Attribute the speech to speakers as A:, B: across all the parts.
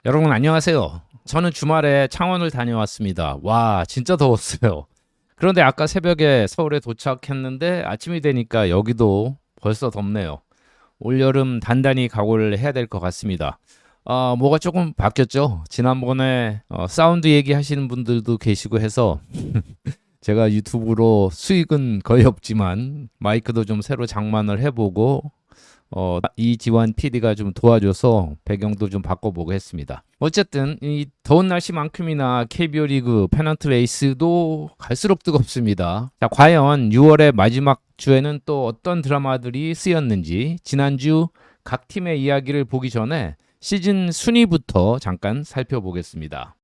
A: 여러분 안녕하세요. 저는 주말에 창원을 다녀왔습니다. 와, 진짜 더웠어요. 그런데 아까 새벽에 서울에 도착했는데 아침이 되니까 여기도 벌써 덥네요. 올여름 단단히 각오를 해야 될 것 같습니다. 뭐가 조금 바뀌었죠? 지난번에 사운드 얘기하시는 분들도 계시고 해서 제가 유튜브로 수익은 거의 없지만 마이크도 좀 새로 장만을 해보고 이지환 PD가 좀 도와줘서 배경도 좀 바꿔보고 했습니다. 어쨌든 이 더운 날씨만큼이나 KBO 리그 페넌트 레이스도 갈수록 뜨겁습니다. 자, 과연 6월의 마지막 주에는 또 어떤 드라마들이 쓰였는지 지난주 각 팀의 이야기를 보기 전에 시즌 순위부터 잠깐 살펴보겠습니다.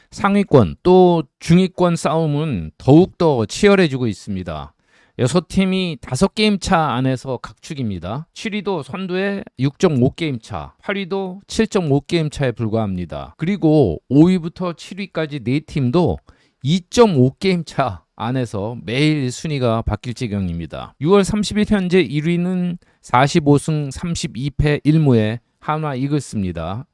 A: 상위권 또 중위권 싸움은 더욱더 치열해지고 있습니다. 6팀이 5게임 차 안에서 각축입니다. 7위도 선두에 6.5게임 차, 8위도 7.5게임 차에 불과합니다. 그리고 5위부터 7위까지 4팀도 2.5게임 차 안에서 매일 순위가 바뀔 지경입니다. 6월 30일 현재 1위는 45승 32패 1무의 한화 이글스입니다.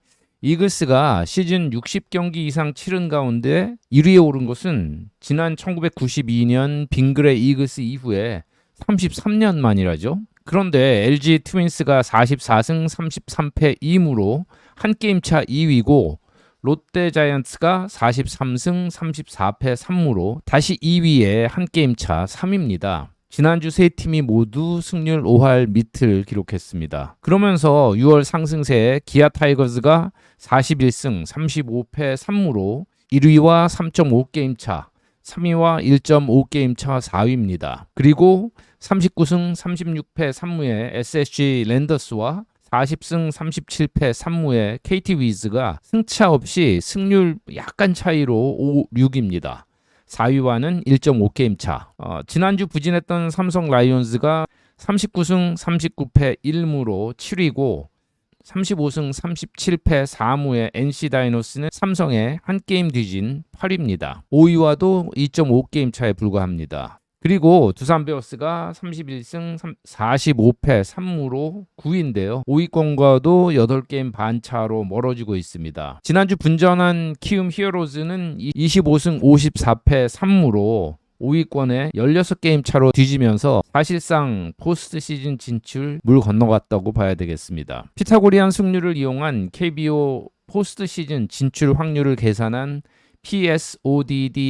A: 이글스가 시즌 60경기 이상 치른 가운데 1위에 오른 것은 지난 1992년 빙그레 이글스 이후에 33년 만이라죠. 그런데 LG 트윈스가 44승 33패 2무로 한 게임 차 2위고 롯데 자이언츠가 43승 34패 3무로 다시 2위에 한 게임 차 3위입니다. 지난주 세 팀이 모두 승률 5할 밑을 기록했습니다. 그러면서 6월 상승세에 기아 타이거즈가 41승 35패 3무로 1위와 3.5게임 차, 3위와 1.5게임 차 4위입니다. 그리고 39승 36패 3무의 SSG 랜더스와 40승 37패 3무의 KT 위즈가 승차 없이 승률 약간 차이로 5, 6입니다. 4위와는 1.5게임 차. 지난주 부진했던 삼성 라이온즈가 39승 39패 1무로 7위고 35승 37패 4무의 NC 다이노스는 삼성의 한 게임 뒤진 8위입니다. 5위와도 2.5게임 차에 불과합니다. 그리고 두산 베어스가 31승 45패 3무로 9위인데요. 5위권과도 8게임 반 차로 멀어지고 있습니다. 지난주 분전한 키움 히어로즈는 25승 54패 3무로 5위권에 16게임 차로 뒤지면서 사실상 포스트 시즌 진출 물 건너갔다고 봐야 되겠습니다. 피타고리안 승률을 이용한 KBO 포스트 시즌 진출 확률을 계산한 PSODDS.com에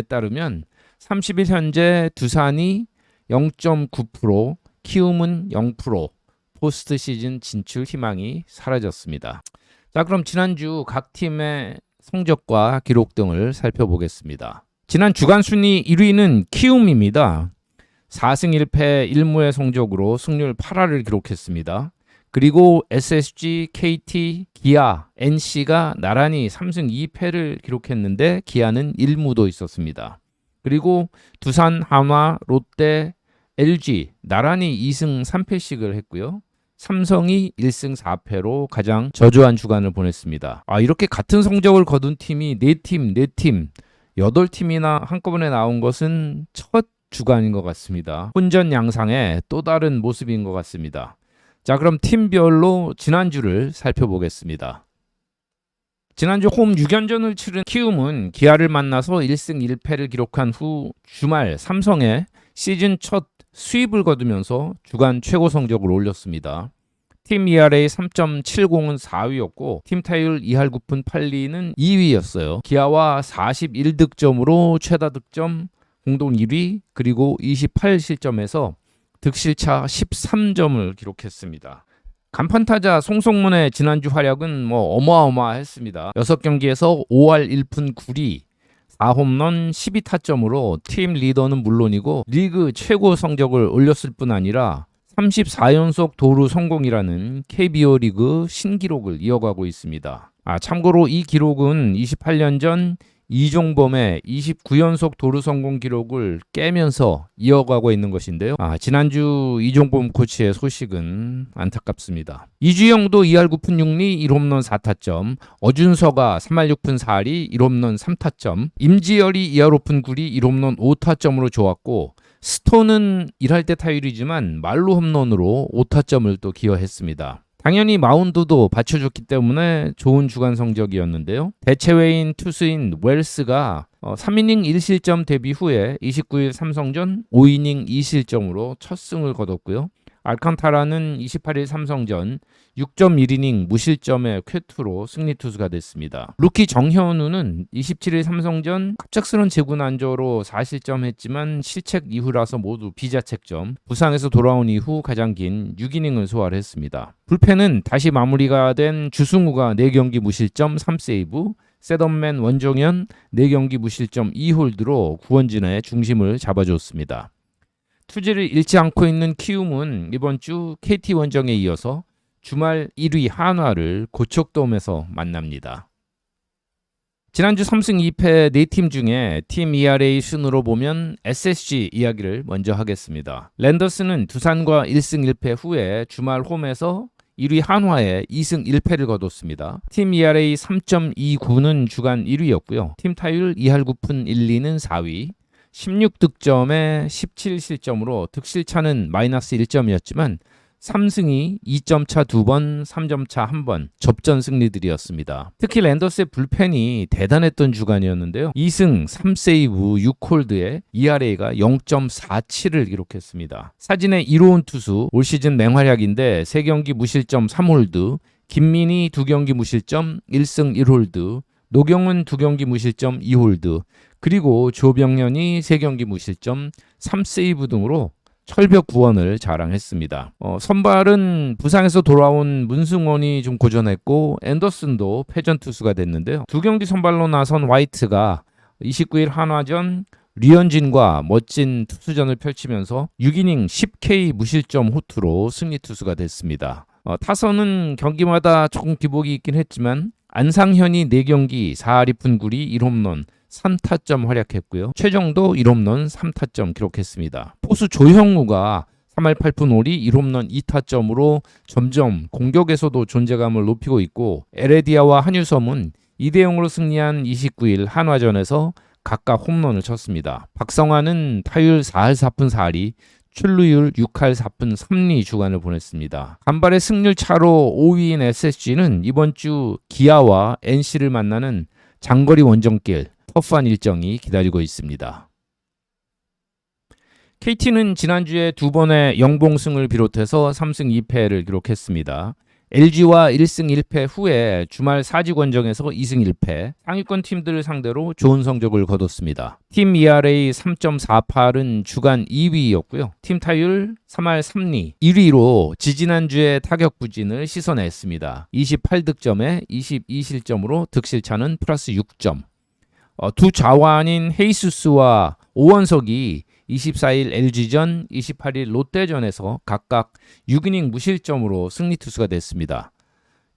A: 따르면 30일 현재 두산이 0.9%, 키움은 0%, 포스트 시즌 진출 희망이 사라졌습니다. 자, 그럼 지난주 각 팀의 성적과 기록 등을 살펴보겠습니다. 지난 주간 순위 1위는 키움입니다. 4승 1패 1무의 성적으로 승률 8할을 기록했습니다. 그리고 SSG, KT, 기아, NC가 나란히 3승 2패를 기록했는데 기아는 1무도 있었습니다. 그리고 두산, 한화, 롯데, LG 나란히 2승 3패씩을 했고요. 삼성이 1승 4패로 가장 저조한 주간을 보냈습니다. 이렇게 같은 성적을 거둔 팀이 4팀, 8팀이나 한꺼번에 나온 것은 첫 주간인 것 같습니다. 혼전 양상의 또 다른 모습인 것 같습니다. 자, 그럼 팀별로 지난주를 살펴보겠습니다. 지난주 홈 6연전을 치른 키움은 기아를 만나서 1승 1패를 기록한 후 주말 삼성에 시즌 첫 수입을 거두면서 주간 최고 성적을 올렸습니다. 팀 ERA 3.70은 4위였고 팀 타율 2할 9푼 8리는 2위였어요. 기아와 41득점으로 최다 득점 공동 1위 그리고 28실점에서 득실차 13점을 기록했습니다. 간판타자 송성문의 지난주 활약은 어마어마했습니다. 6경기에서 5할 1푼 9리 4홈런 12타점으로 팀 리더는 물론이고 리그 최고 성적을 올렸을 뿐 아니라 34연속 도루 성공이라는 KBO 리그 신기록을 이어가고 있습니다. 참고로 이 기록은 28년 전 이종범의 29연속 도루 성공 기록을 깨면서 이어가고 있는 것인데요. 지난주 이종범 코치의 소식은 안타깝습니다. 이주영도 2할 9푼 6리 1홈런 4타점, 어준서가 3할 6푼 4리 1홈런 3타점, 임지열이 2할 5푼 9리 1홈런 5타점으로 좋았고 스톤은 1할 때 타율이지만 말로 홈런으로 5타점을 또 기여했습니다. 당연히 마운드도 받쳐줬기 때문에 좋은 주간 성적이었는데요. 대체외인 투수인 웰스가 3이닝 1실점 데뷔 후에 29일 삼성전 5이닝 2실점으로 첫 승을 거뒀고요. 알칸타라는 28일 삼성전 6.1이닝 무실점의 쾌투로 승리 투수가 됐습니다. 루키 정현우는 27일 삼성전 갑작스런 제구 난조로 4실점했지만 실책 이후라서 모두 비자책점. 부상에서 돌아온 이후 가장 긴 6이닝을 소화를 했습니다. 불펜은 다시 마무리가 된 주승우가 4경기 무실점 3세이브, 셋업맨 원종현 4경기 무실점 2홀드로 구원진의 중심을 잡아줬습니다. 투지를 잃지 않고 있는 키움은 이번 주 KT 원정에 이어서 주말 1위 한화를 고척돔에서 만납니다. 지난주 3승 2패 4팀 중에 팀 ERA 순으로 보면 SSG 이야기를 먼저 하겠습니다. 랜더스는 두산과 1승 1패 후에 주말 홈에서 1위 한화에 2승 1패를 거뒀습니다. 팀 ERA 3.29는 주간 1위였고요. 팀 타율 2할 9푼 1리는 4위. 16득점에 17실점으로 득실차는 마이너스 1점이었지만 3승이 2점차 2번, 3점차 1번 접전 승리들이었습니다. 특히 랜더스의 불펜이 대단했던 주간이었는데요. 2승 3세이브 6홀드에 ERA가 0.47을 기록했습니다. 사진의 이로운 투수, 올 시즌 맹활약인데 3경기 무실점 3홀드, 김민희 2경기 무실점 1승 1홀드, 노경은 2경기 무실점 2홀드, 그리고 조병현이 3경기 무실점 3세이브 등으로 철벽 구원을 자랑했습니다. 선발은 부상에서 돌아온 문승원이 좀 고전했고 앤더슨도 패전 투수가 됐는데요. 2경기 선발로 나선 화이트가 29일 한화전 류현진과 멋진 투수전을 펼치면서 6이닝 10K 무실점 호투로 승리 투수가 됐습니다. 타선은 경기마다 조금 기복이 있긴 했지만 안상현이 4경기 4할 2푼 9리 1홈런 3타점 활약했고요. 최정도 1홈런 3타점 기록했습니다. 포수 조형우가 3할 8푼 5리 1홈런 2타점으로 점점 공격에서도 존재감을 높이고 있고 에레디아와 한유섬은 2대0으로 승리한 29일 한화전에서 각각 홈런을 쳤습니다. 박성환은 타율 4할 4푼 4리 출루율 6할 4푼 3리 주간을 보냈습니다. 간발의 승률 차로 5위인 SSG는 이번 주 기아와 NC를 만나는 장거리 원정길 터프한 일정이 기다리고 있습니다. KT는 지난주에 2번의 영봉승을 비롯해서 3승 2패를 기록했습니다. LG와 1승 1패 후에 주말 사직원정에서 2승 1패, 상위권 팀들을 상대로 좋은 성적을 거뒀습니다. 팀 ERA 3.48은 주간 2위였고요. 팀 타율 3할 3리 1위로 지지난주의 타격 부진을 씻어냈습니다. 28득점에 22실점으로 득실차는 플러스 6점. 두 좌완인 헤이수스와 오원석이 24일 LG전, 28일 롯데전에서 각각 6이닝 무실점으로 승리 투수가 됐습니다.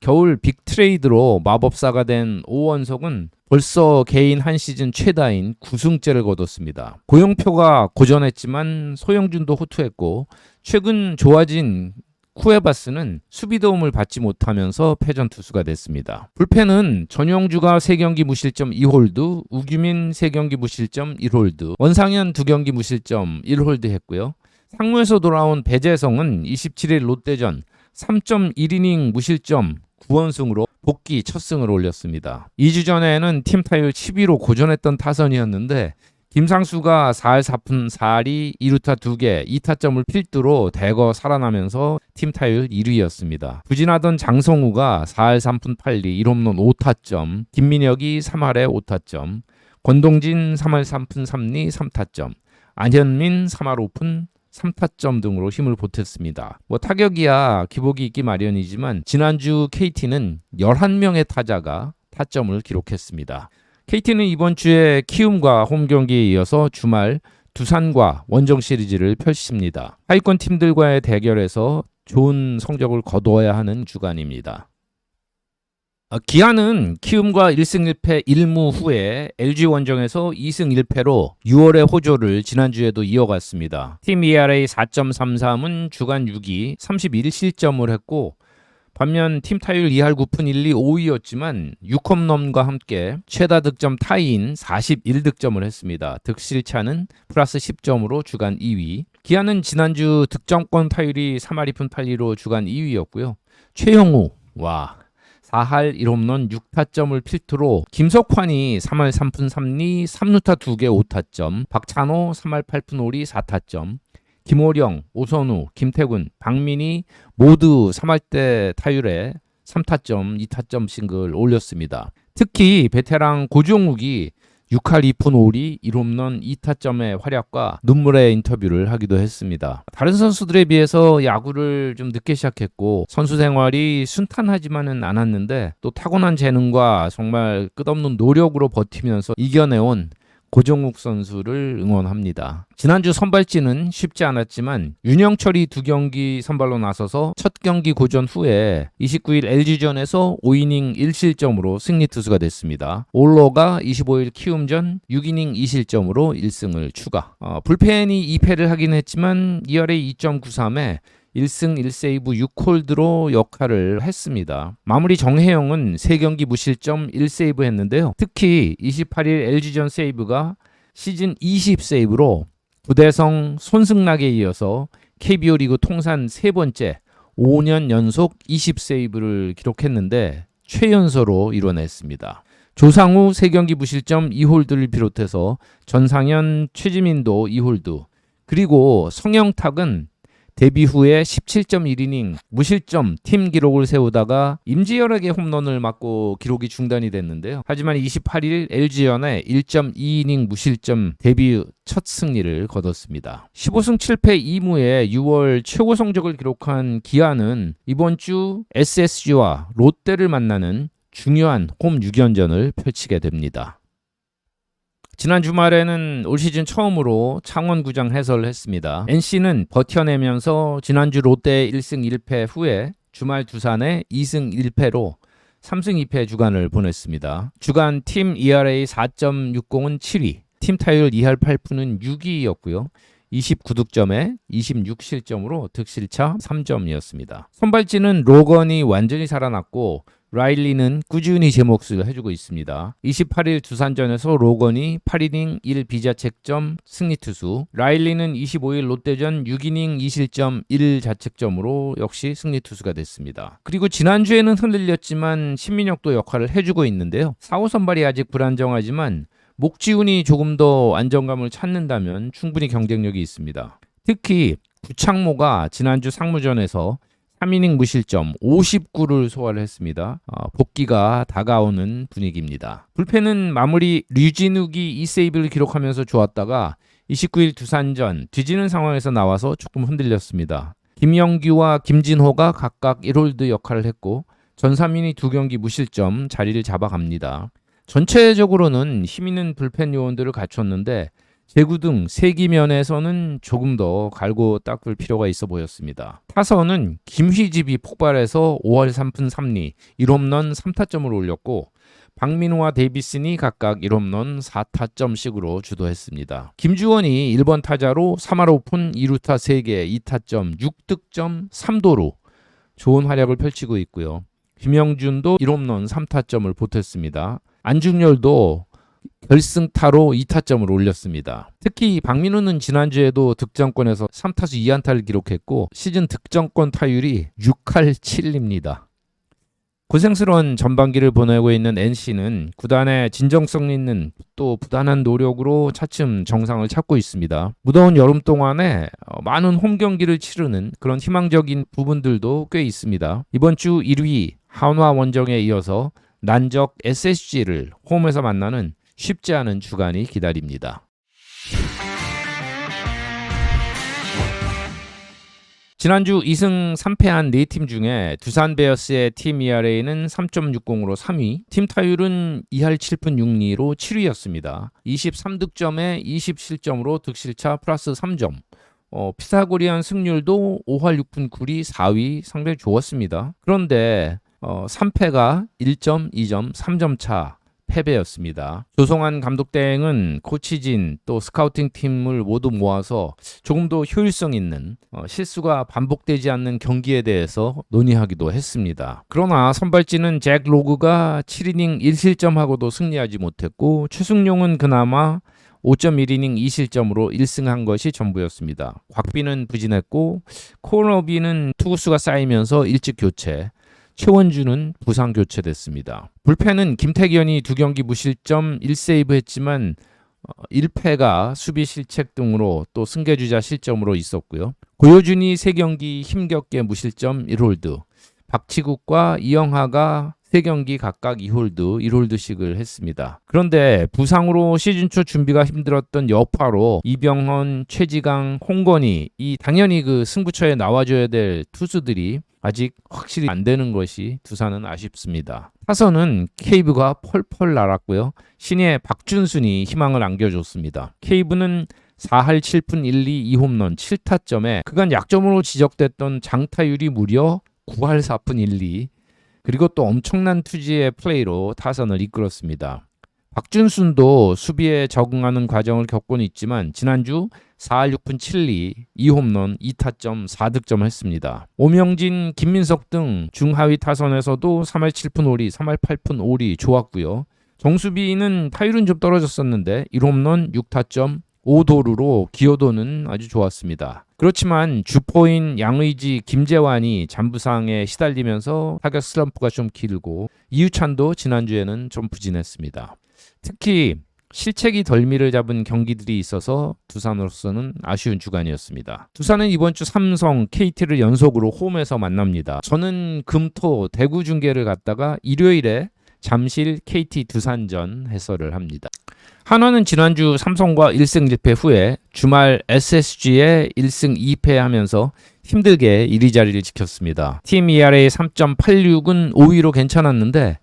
A: 겨울 빅트레이드로 마법사가 된 오원석은 벌써 개인 한 시즌 최다인 9승째를 거뒀습니다. 고영표가 고전했지만 소영준도 호투했고 최근 좋아진 쿠에바스는 수비 도움을 받지 못하면서 패전 투수가 됐습니다. 불펜은 전용주가 3경기 무실점 2홀드, 우규민 3경기 무실점 1홀드, 원상현 2경기 무실점 1홀드 했고요. 상무에서 돌아온 배재성은 27일 롯데전 3.1이닝 무실점 9원승으로 복귀 첫 승을 올렸습니다. 2주 전에는 팀 타율 10위로 고전했던 타선이었는데 김상수가 4할 4푼 4리 2루타 2개 2타점을 필두로 대거 살아나면서 팀 타율 1위였습니다. 부진하던 장성우가 4할 3푼 8리 1홈런 5타점, 김민혁이 3할에 5타점, 권동진 3할 3푼 3리 3타점, 안현민 3할 5푼 3타점 등으로 힘을 보탰습니다. 타격이야 기복이 있기 마련이지만 지난주 KT는 11명의 타자가 타점을 기록했습니다. KT는 이번 주에 키움과 홈 경기에 이어서 주말 두산과 원정 시리즈를 펼칩니다. 하위권 팀들과의 대결에서 좋은 성적을 거두어야 하는 주간입니다. 기아는 키움과 1승 1패 1무 후에 LG 원정에서 2승 1패로 6월의 호조를 지난주에도 이어갔습니다. 팀 ERA 4.33은 주간 6위 31실점을 했고 반면 팀 타율 2할 9푼 1리 5위였지만 6홈런과 함께 최다 득점 타이인 41득점을 했습니다. 득실차는 플러스 10점으로 주간 2위. 기아는 지난주 득점권 타율이 3할 2푼 8리로 주간 2위였고요. 최영우 4할 1홈런 6타점을 필두로 김석환이 3할 3푼 3리 3루타 2개 5타점, 박찬호 3할 8푼 5리 4타점, 김호령, 오선우, 김태군, 박민희 모두 3할대 타율에 3타점, 2타점 싱글 올렸습니다. 특히 베테랑 고종욱이 6할 2푼 5리 1홈런 2타점의 활약과 눈물의 인터뷰를 하기도 했습니다. 다른 선수들에 비해서 야구를 좀 늦게 시작했고 선수 생활이 순탄하지만은 않았는데 또 타고난 재능과 정말 끝없는 노력으로 버티면서 이겨내온 고종욱 선수를 응원합니다. 지난주 선발진은 쉽지 않았지만 윤영철이 2경기 선발로 나서서 첫 경기 고전 후에 29일 LG전에서 5이닝 1실점으로 승리 투수가 됐습니다. 올로가 25일 키움전 6이닝 2실점으로 1승을 추가. 불펜이 2패를 하긴 했지만 2할에 2.93에 1승 1세이브 6홀드로 역할을 했습니다. 마무리 정혜영은 3경기 무실점 1세이브 했는데요. 특히 28일 LG전 세이브가 시즌 20세이브로 구대성 손승락에 이어서 KBO 리그 통산 3번째 5년 연속 20세이브를 기록했는데 최연소로 이뤄냈습니다. 조상우 3경기 무실점 2홀드를 비롯해서 전상현, 최지민도 2홀드, 그리고 성영탁은 데뷔 후에 17.1이닝 무실점 팀 기록을 세우다가 임지열에게 홈런을 맞고 기록이 중단이 됐는데요. 하지만 28일 LG전에 1.2이닝 무실점 데뷔 첫 승리를 거뒀습니다. 15승 7패 2무의 6월 최고 성적을 기록한 기아는 이번 주 SSG와 롯데를 만나는 중요한 홈 6연전을 펼치게 됩니다. 지난 주말에는 올 시즌 처음으로 창원구장 해설을 했습니다. NC는 버텨내면서 지난주 롯데 1승 1패 후에 주말 두산에 2승 1패로 3승 2패 주간을 보냈습니다. 주간 팀 ERA 4.60은 7위, 팀 타율 2할 8푼은 6위였고요. 29득점에 26실점으로 득실차 3점이었습니다. 선발진은 로건이 완전히 살아났고 라일리는 꾸준히 제 몫을 해주고 있습니다. 28일 두산전에서 로건이 8이닝 1비자책점 승리투수, 라일리는 25일 롯데전 6이닝 2실점 1자책점으로 역시 승리투수가 됐습니다. 그리고 지난주에는 흔들렸지만 신민혁도 역할을 해주고 있는데요. 4호 선발이 아직 불안정하지만 목지훈이 조금 더 안정감을 찾는다면 충분히 경쟁력이 있습니다. 특히 구창모가 지난주 상무전에서 3이닝 무실점 59를 소화를 했습니다. 복귀가 다가오는 분위기입니다. 불펜은 마무리 류진욱이 2세이브를 기록하면서 좋았다가 29일 두산전 뒤지는 상황에서 나와서 조금 흔들렸습니다. 김영규와 김진호가 각각 1홀드 역할을 했고 전삼인이 2경기 무실점 자리를 잡아갑니다. 전체적으로는 힘있는 불펜 요원들을 갖췄는데 제구 등 세기면에서는 조금 더 갈고 닦을 필요가 있어 보였습니다. 타선은 김휘집이 폭발해서 5할 3푼 3리 1홈런 3타점을 올렸고 박민호와 데이비슨이 각각 1홈런 4타점씩으로 주도했습니다. 김주원이 1번 타자로 3할 5푼 2루타 3개 2타점 6득점 3도루 좋은 활약을 펼치고 있고요. 김영준도 1홈런 3타점을 보탰습니다. 안중열도 결승타로 2타점을 올렸습니다. 특히 박민우는 지난주에도 득점권에서 3타수 2안타를 기록했고 시즌 득점권 타율이 6할 7리입니다. 고생스러운 전반기를 보내고 있는 NC는 구단의 진정성 있는 또 부단한 노력으로 차츰 정상을 찾고 있습니다. 무더운 여름 동안에 많은 홈 경기를 치르는 그런 희망적인 부분들도 꽤 있습니다. 이번 주 1위 한화 원정에 이어서 난적 SSG를 홈에서 만나는 쉽지 않은 주간이 기다립니다. 지난주 2승 3패한 4팀 중에 두산 베어스의 팀 ERA는 3.60으로 3위, 팀 타율은 2할 7푼 6리로 7위였습니다. 23득점에 20실점으로 득실차 플러스 3점. 피타고리안 승률도 5할 6푼 9리 4위, 상당히 좋았습니다. 그런데 3패가 1점, 2점, 3점 차 패배였습니다. 조성환 감독 대행은 코치진 또 스카우팅 팀을 모두 모아서 조금 더 효율성 있는 실수가 반복되지 않는 경기에 대해서 논의하기도 했습니다. 그러나 선발진은 잭 로그가 7이닝 1실점하고도 승리하지 못했고 최승용은 그나마 5.1이닝 2실점으로 1승한 것이 전부였습니다. 곽비는 부진했고 코너비는 투구수가 쌓이면서 일찍 교체, 최원주는 부상 교체됐습니다. 불펜은 김태견이 2경기 무실점 1세이브 했지만 1패가 수비 실책 등으로 또 승계주자 실점으로 있었고요. 고효준이 3경기 힘겹게 무실점 1홀드, 박치국과 이영하가 3경기 각각 2홀드, 1홀드씩을 했습니다. 그런데 부상으로 시즌 초 준비가 힘들었던 여파로 이병헌, 최지강, 홍건희 이 당연히 그 승부처에 나와줘야 될 투수들이 아직 확실히 안 되는 것이 두산은 아쉽습니다. 타선은 케이브가 펄펄 날았고요. 신예 박준순이 희망을 안겨줬습니다. 케이브는 4할 7푼 1리 2홈런 7타점에 그간 약점으로 지적됐던 장타율이 무려 9할 4푼 1리 그리고 또 엄청난 투지의 플레이로 타선을 이끌었습니다. 박준순도 수비에 적응하는 과정을 겪고는 있지만 지난주 4할 6푼 7리 2홈런 2타점 4득점 했습니다. 오명진, 김민석 등 중하위 타선에서도 3할 7푼 5리, 3할 8푼 5리 좋았고요. 정수비는 타율은 좀 떨어졌었는데 1홈런 6타점 5도루로 기여도는 아주 좋았습니다. 그렇지만 주포인 양의지, 김재환이 잔부상에 시달리면서 타격 슬럼프가 좀 길고 이유찬도 지난주에는 좀 부진했습니다. 특히 실책이 덜미를 잡은 경기들이 있어서 두산으로서는 아쉬운 주간이었습니다. 두산은 이번 주 삼성, KT를 연속으로 홈에서 만납니다. 저는 금토 대구 중계를 갔다가 일요일에 잠실 KT 두산전 해설을 합니다. 한화는 지난주 삼성과 1승 1패 후에 주말 SSG에 1승 2패하면서 힘들게 1위 자리를 지켰습니다. 팀 ERA 3.86은 5위로 괜찮았는데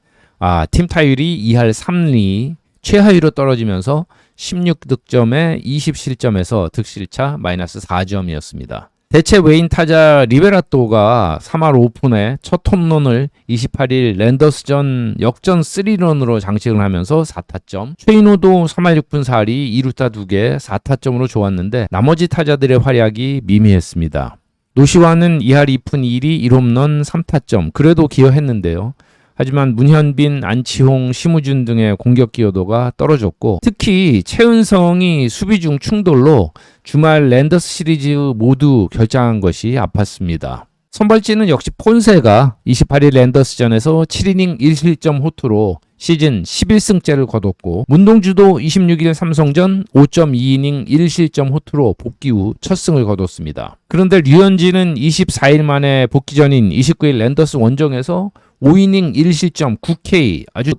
A: 팀 타율이 2할 3리 최하위로 떨어지면서 16득점에 20실점에서 득실차 마이너스 4점이었습니다. 대체 외인 타자 리베라토가 3할 5푼에 첫 홈런을 28일 랜더스전 역전 3런으로 장식을 하면서 4타점, 최인호도 3할 6푼 4리 2루타 2개 4타점으로 좋았는데 나머지 타자들의 활약이 미미했습니다. 노시와는 2할 2푼 2리 1홈런 3타점 그래도 기여했는데요. 하지만 문현빈, 안치홍, 심우준 등의 공격 기여도가 떨어졌고 특히 최은성이 수비 중 충돌로 주말 랜더스 시리즈 모두 결장한 것이 아팠습니다. 선발진은 역시 폰세가 28일 랜더스전에서 7이닝 1실점 호투로 시즌 11승째를 거뒀고 문동주도 26일 삼성전 5.2이닝 1실점 호투로 복귀 후 첫 승을 거뒀습니다. 그런데 류현진은 24일 만에 복귀 전인 29일 랜더스 원정에서 5이닝 1실점 9K 아주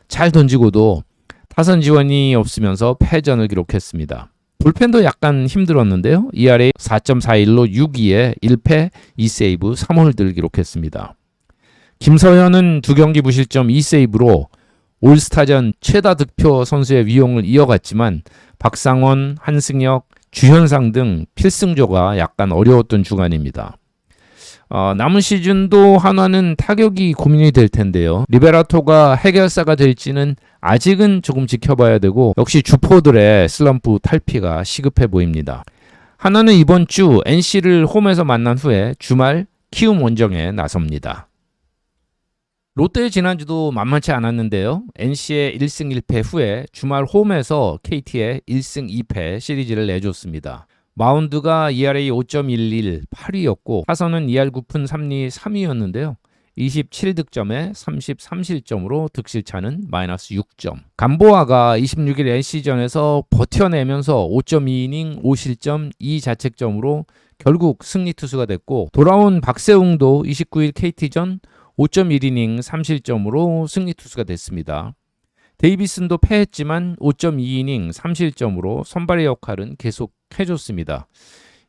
A: 잘 던지고도 타선 지원이 없으면서 패전을 기록했습니다. 불펜도 약간 힘들었는데요. ERA 4.41로 6위에 1패 2세이브 3홀드를 기록했습니다. 김서현은 2경기 무실점 2세이브로 올스타전 최다 득표 선수의 위용을 이어갔지만 박상원, 한승혁, 주현상 등 필승조가 약간 어려웠던 주간입니다. 남은 시즌도 한화는 타격이 고민이 될 텐데요. 리베라토가 해결사가 될지는 아직은 조금 지켜봐야 되고 역시 주포들의 슬럼프 탈피가 시급해 보입니다. 한화는 이번 주 NC를 홈에서 만난 후에 주말 키움 원정에 나섭니다. 롯데 지난주도 만만치 않았는데요. NC의 1승 1패 후에 주말 홈에서 KT의 1승 2패 시리즈를 내줬습니다. 마운드가 ERA 5.11 8위였고 타선은 2할 9푼 3리 3위였는데요. 27득점에 33실점으로 득실차는 마이너스 6점. 감보아가 26일 NC전에서 버텨내면서 5.2이닝 5실점 2자책점으로 결국 승리 투수가 됐고 돌아온 박세웅도 29일 KT전 5.1이닝 3실점으로 승리 투수가 됐습니다. 데이비슨도 패했지만 5.2이닝 3실점으로 선발의 역할은 계속 해줬습니다.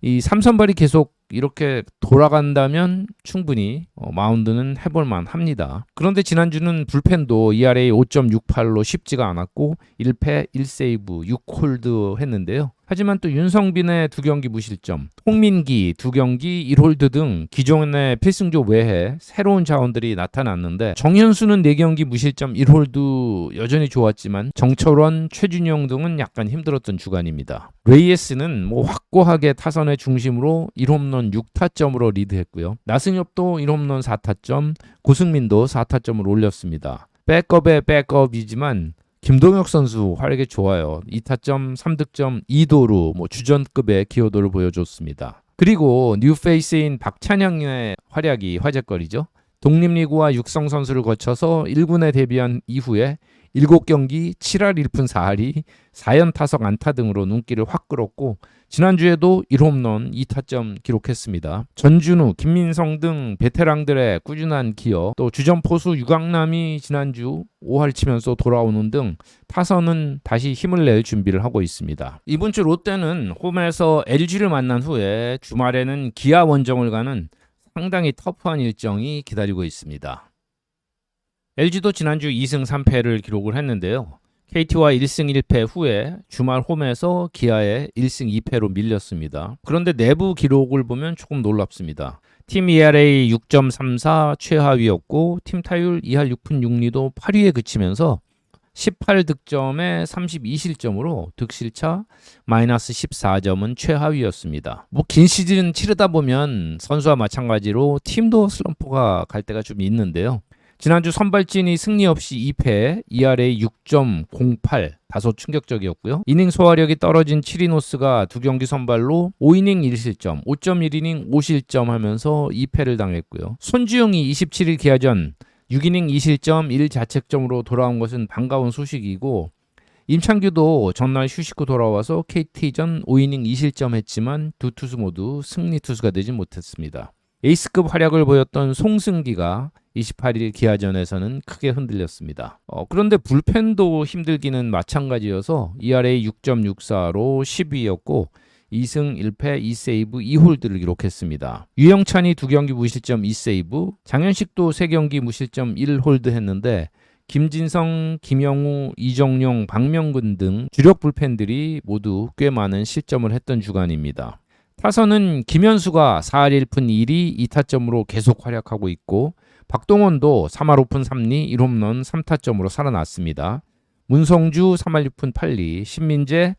A: 이 3선발이 계속 이렇게 돌아간다면 충분히 마운드는 해볼만 합니다. 그런데 지난주는 불펜도 ERA 5.68로 쉽지가 않았고 1패 1세이브 6홀드 했는데요. 하지만 또 윤성빈의 2경기 무실점, 홍민기 2경기 1홀드 등 기존의 필승조 외에 새로운 자원들이 나타났는데 정현수는 4경기 무실점 1홀드 여전히 좋았지만 정철원, 최준영 등은 약간 힘들었던 주간입니다. 레이에스는 확고하게 타선의 중심으로 1홈런 6타점으로 리드했고요. 나승엽도 1홈런 4타점, 고승민도 4타점을 올렸습니다. 백업의 백업이지만 김동혁 선수 활약이 좋아요. 2타점, 3득점, 2도루 주전급의 기여도를 보여줬습니다. 그리고 뉴페이스인 박찬영의 활약이 화제거리죠. 독립리그와 육성 선수를 거쳐서 1군에 데뷔한 이후에 7경기 7할 1푼 4할이 4연타석 안타 등으로 눈길을 확 끌었고 지난주에도 1홈런 2타점 기록했습니다. 전준우, 김민성 등 베테랑들의 꾸준한 기여, 또 주전 포수 유강남이 지난주 5할 치면서 돌아오는 등 타선은 다시 힘을 낼 준비를 하고 있습니다. 이번 주 롯데는 홈에서 LG를 만난 후에 주말에는 기아 원정을 가는 상당히 터프한 일정이 기다리고 있습니다. LG도 지난주 2승 3패를 기록을 했는데요. KT와 1승 1패 후에 주말 홈에서 기아에 1승 2패로 밀렸습니다. 그런데 내부 기록을 보면 조금 놀랍습니다. 팀 ERA 6.34 최하위였고 팀 타율 2할 6푼 6리도 8위에 그치면서 18득점에 32실점으로 득실차 마이너스 14점은 최하위였습니다. 긴 시즌 치르다 보면 선수와 마찬가지로 팀도 슬럼프가 갈 때가 좀 있는데요. 지난주 선발진이 승리 없이 2패, ERA 6.08, 다소 충격적이었고요. 이닝 소화력이 떨어진 치리노스가 2경기 선발로 5이닝 1실점, 5.1이닝 5실점 하면서 2패를 당했고요. 손주영이 27일 기아전 6이닝 2실점 1자책점으로 돌아온 것은 반가운 소식이고 임창규도 전날 휴식 후 돌아와서 KT전 5이닝 2실점 했지만 두 투수 모두 승리 투수가 되지 못했습니다. 에이스급 활약을 보였던 송승기가 28일 기아전에서는 크게 흔들렸습니다. 그런데 불펜도 힘들기는 마찬가지여서 ERA 6.64로 10위였고 2승 1패 2세이브 2홀드를 기록했습니다. 유영찬이 2경기 무실점 2세이브, 장현식도 3경기 무실점 1홀드 했는데 김진성, 김영우, 이정용, 박명근 등 주력 불펜들이 모두 꽤 많은 실점을 했던 주간입니다. 타선은 김현수가 4할 1푼 1리 2타점으로 계속 활약하고 있고 박동원도 3할 5푼 3리 1홈런 3타점으로 살아났습니다. 문성주 3할 6푼 8리, 신민재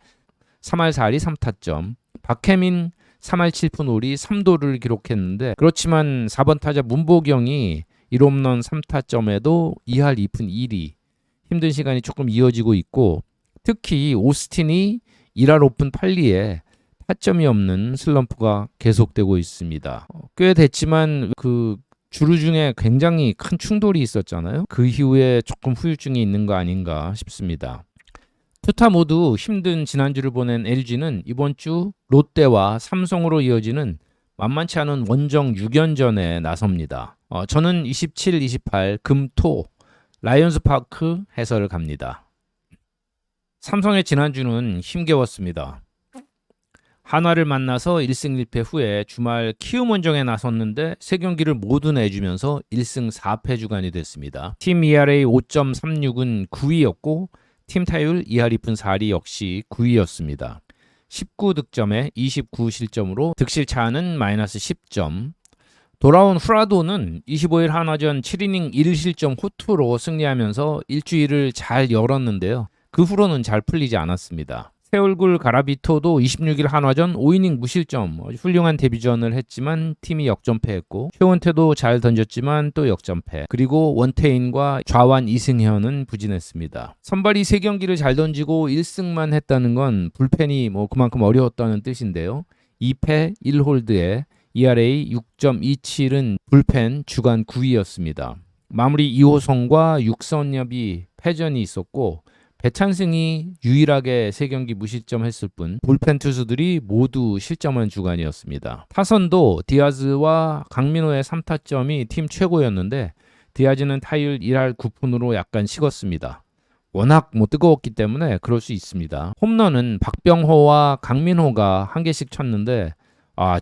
A: 3할 4리 3타점, 박혜민 3할 7푼 5리 3도를 기록했는데 그렇지만 4번 타자 문보경이 1홈런 3타점에도 2할 2푼 2리 힘든 시간이 조금 이어지고 있고 특히 오스틴이 1할 5푼 8리에 타점이 없는 슬럼프가 계속되고 있습니다. 꽤 됐지만 그 주루 중에 굉장히 큰 충돌이 있었잖아요. 그 이후에 조금 후유증이 있는 거 아닌가 싶습니다. 투타 모두 힘든 지난주를 보낸 LG는 이번 주 롯데와 삼성으로 이어지는 만만치 않은 원정 6연전에 나섭니다. 저는 27, 28 금토 라이온즈 파크 해설을 갑니다. 삼성의 지난주는 힘겨웠습니다. 한화를 만나서 1승 1패 후에 주말 키움 원정에 나섰는데 3경기를 모두 내주면서 1승 4패 주간이 됐습니다. 팀 ERA 5.36은 9위였고 팀 타율 2할 2푼 4리 역시 9위였습니다. 19득점에 29실점으로 득실차는 마이너스 10점. 돌아온 후라도는 25일 한화전 7이닝 1실점 호투로 승리하면서 일주일을 잘 열었는데요. 그 후로는 잘 풀리지 않았습니다. 새얼굴 가라비토도 26일 한화전 5이닝 무실점 훌륭한 데뷔전을 했지만 팀이 역전패했고 최원태도 잘 던졌지만 또 역전패 그리고 원태인과 좌완 이승현은 부진했습니다. 선발이 3경기를 잘 던지고 1승만 했다는 건 불펜이 그만큼 어려웠다는 뜻인데요. 2패 1홀드에 ERA 6.27은 불펜 주간 9위였습니다. 마무리 2호선과 육선엽이 패전이 있었고 배찬승이 유일하게 3경기 무실점 했을 뿐 불펜 투수들이 모두 실점한 주간이었습니다. 타선도 디아즈와 강민호의 3타점이 팀 최고였는데 디아즈는 타율 1할 9푼으로 약간 식었습니다. 워낙 뜨거웠기 때문에 그럴 수 있습니다. 홈런은 박병호와 강민호가 한 개씩 쳤는데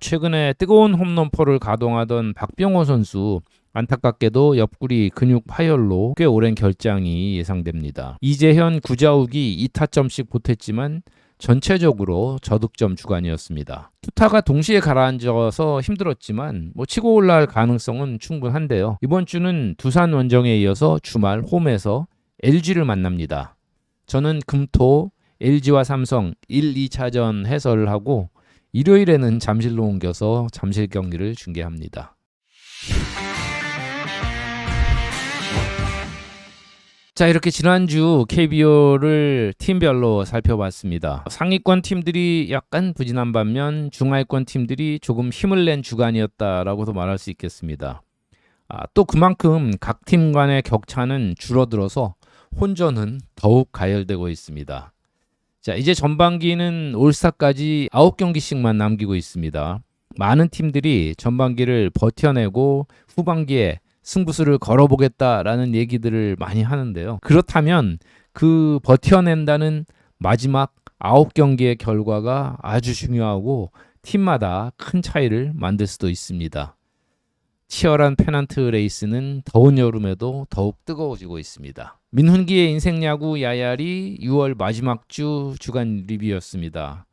A: 최근에 뜨거운 홈런포를 가동하던 박병호 선수 안타깝게도 옆구리 근육 파열로 꽤 오랜 결장이 예상됩니다. 이재현, 구자욱이 2타점씩 보탰지만 전체적으로 저득점 주간이었습니다. 투타가 동시에 가라앉아서 힘들었지만 치고 올라갈 가능성은 충분한데요. 이번 주는 두산 원정에 이어서 주말 홈에서 LG를 만납니다. 저는 금토 LG와 삼성 1, 2차전 해설을 하고 일요일에는 잠실로 옮겨서 잠실 경기를 중계합니다. 자, 이렇게 지난주 KBO를 팀별로 살펴봤습니다. 상위권 팀들이 약간 부진한 반면 중하위권 팀들이 조금 힘을 낸 주간이었다라고도 말할 수 있겠습니다. 또 그만큼 각 팀 간의 격차는 줄어들어서 혼전은 더욱 가열되고 있습니다. 자, 이제 전반기는 올스타까지 9경기씩만 남기고 있습니다. 많은 팀들이 전반기를 버텨내고 후반기에 승부수를 걸어보겠다라는 얘기들을 많이 하는데요. 그렇다면 그 버텨낸다는 마지막 9경기의 결과가 아주 중요하고 팀마다 큰 차이를 만들 수도 있습니다. 치열한 페넌트 레이스는 더운 여름에도 더욱 뜨거워지고 있습니다. 민훈기의 인생야구 야야리 6월 마지막 주 주간 리뷰였습니다.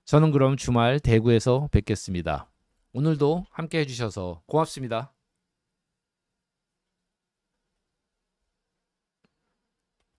A: 저는 그럼 주말 대구에서 뵙겠습니다. 오늘도 함께 해주셔서 고맙습니다.